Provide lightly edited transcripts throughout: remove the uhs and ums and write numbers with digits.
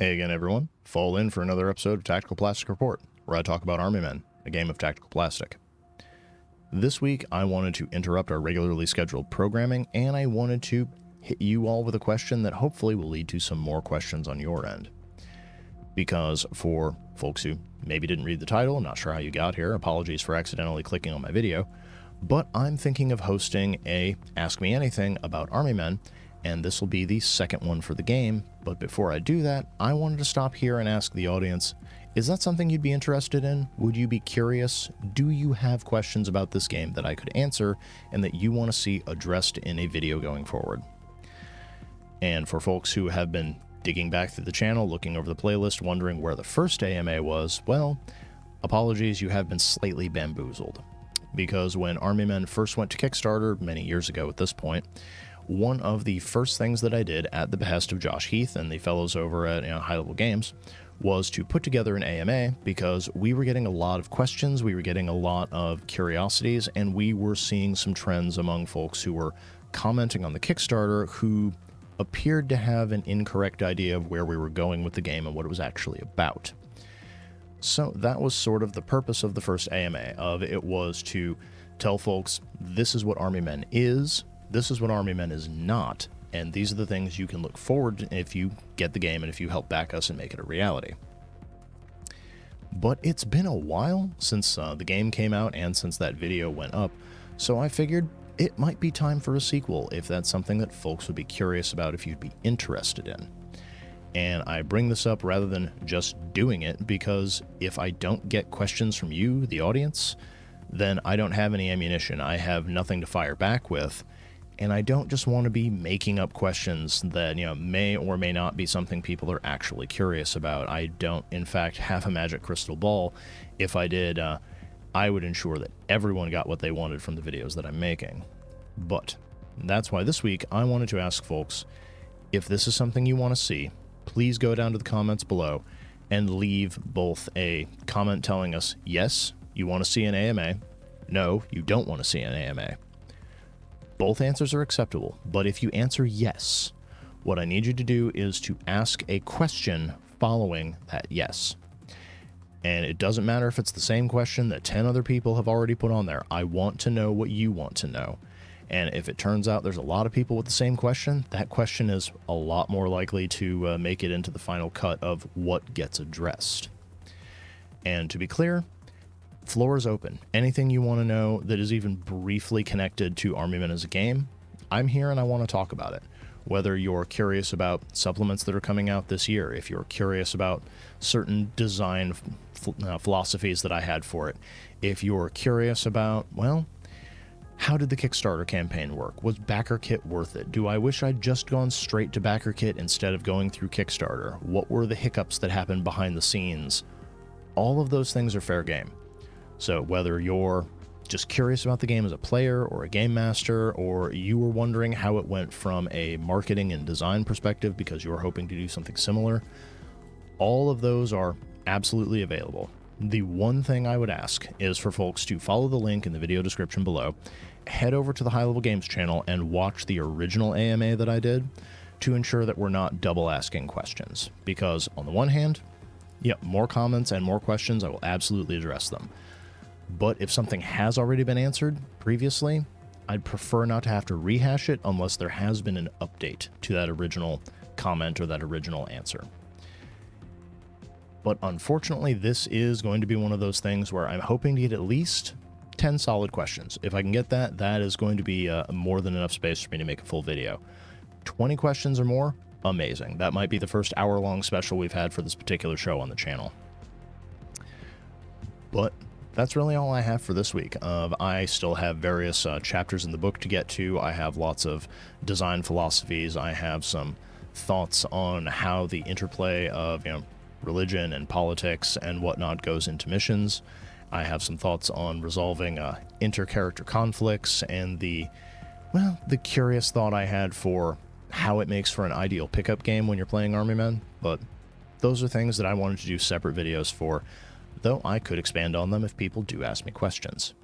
Hey again, everyone. Fall in for another episode of Tactical Plastic Report, where I talk about Army Men, a game of tactical plastic. This week, I wanted to interrupt our regularly scheduled programming, and I wanted to hit you all with a question that hopefully will lead to some more questions on your end. Because for folks who maybe didn't read the title, I'm not sure how you got here, apologies for accidentally clicking on my video, but I'm thinking of hosting a Ask Me Anything about Army Men, and this will be the second one for the game. But before I do that, I wanted to stop here and ask the audience, is that something you'd be interested in? Would you be curious? Do you have questions about this game that I could answer and that you want to see addressed in a video going forward? And for folks who have been digging back through the channel, looking over the playlist, wondering where the first AMA was, well, apologies, you have been slightly bamboozled. Because when Army Men first went to Kickstarter many years ago at this point, one of the first things that I did at the behest of Josh Heath and the fellows over at High Level Games was to put together an AMA because we were getting a lot of questions, we were getting a lot of curiosities, and we were seeing some trends among folks who were commenting on the Kickstarter who appeared to have an incorrect idea of where we were going with the game and what it was actually about. So that was sort of the purpose of the first AMA, of it was to tell folks, this is what Army Men is, this is what Army Men is not, and these are the things you can look forward to if you get the game and if you help back us and make it a reality. But it's been a while since the game came out and since that video went up, so I figured it might be time for a sequel if that's something that folks would be curious about, if you'd be interested in. And I bring this up rather than just doing it because if I don't get questions from you, the audience, then I don't have any ammunition. I have nothing to fire back with. And I don't just want to be making up questions that, may or may not be something people are actually curious about. I don't, in fact, have a magic crystal ball. If I did, I would ensure that everyone got what they wanted from the videos that I'm making. But that's why this week I wanted to ask folks, if this is something you want to see, please go down to the comments below and leave both a comment telling us, yes, you want to see an AMA, no, you don't want to see an AMA. Both answers are acceptable, but if you answer yes, what I need you to do is to ask a question following that yes. And it doesn't matter if it's the same question that 10 other people have already put on there. I want to know what you want to know. And if it turns out there's a lot of people with the same question, that question is a lot more likely to make it into the final cut of what gets addressed. And to be clear, floor is open. Anything you want to know that is even briefly connected to Army Men as a game, I'm here and I want to talk about it. Whether you're curious about supplements that are coming out this year, if you're curious about certain design philosophies that I had for it, if you're curious about, well, how did the Kickstarter campaign work? Was backer kit worth it? Do I wish I'd just gone straight to backer kit instead of going through Kickstarter? What were the hiccups that happened behind the scenes? All of those things are fair game. So whether you're just curious about the game as a player or a game master, or you were wondering how it went from a marketing and design perspective because you were hoping to do something similar, all of those are absolutely available. The one thing I would ask is for folks to follow the link in the video description below, head over to the High Level Games channel and watch the original AMA that I did to ensure that we're not double asking questions. Because on the one hand, more comments and more questions, I will absolutely address them. But if something has already been answered previously, I'd prefer not to have to rehash it unless there has been an update to that original comment or that original answer. But unfortunately, this is going to be one of those things where I'm hoping to get at least 10 solid questions. If I can get that, that is going to be more than enough space for me to make a full video. 20 questions or more, amazing. That might be the first hour-long special we've had for this particular show on the channel. But that's really all I have for this week. I still have various chapters in the book to get to. I have lots of design philosophies. I have some thoughts on how the interplay of religion and politics and whatnot goes into missions. I have some thoughts on resolving inter-character conflicts and the curious thought I had for how it makes for an ideal pickup game when you're playing Army Men. But those are things that I wanted to do separate videos for, though I could expand on them if people do ask me questions.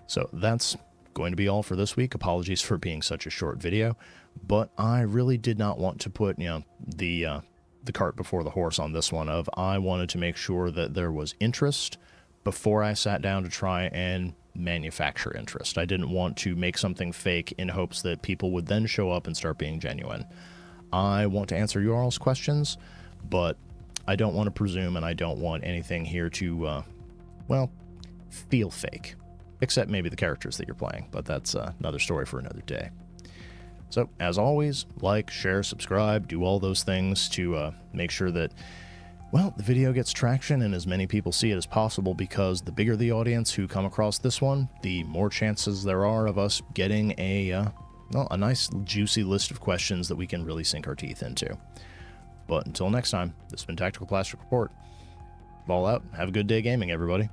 So that's going to be all for this week. Apologies for being such a short video, but I really did not want to put, the the cart before the horse on this one of I wanted to make sure that there was interest before I sat down to try and manufacture interest. I didn't want to make something fake in hopes that people would then show up and start being genuine. I want to answer your all's questions, but I don't want to presume, and I don't want anything here to, well, feel fake. Except maybe the characters that you're playing, but that's another story for another day. So, as always, like, share, subscribe, do all those things to make sure that, well, the video gets traction and as many people see it as possible, because the bigger the audience who come across this one, the more chances there are of us getting a nice, juicy list of questions that we can really sink our teeth into. But until next time, this has been Tactical Plastic Report. Ball out. Have a good day gaming, everybody.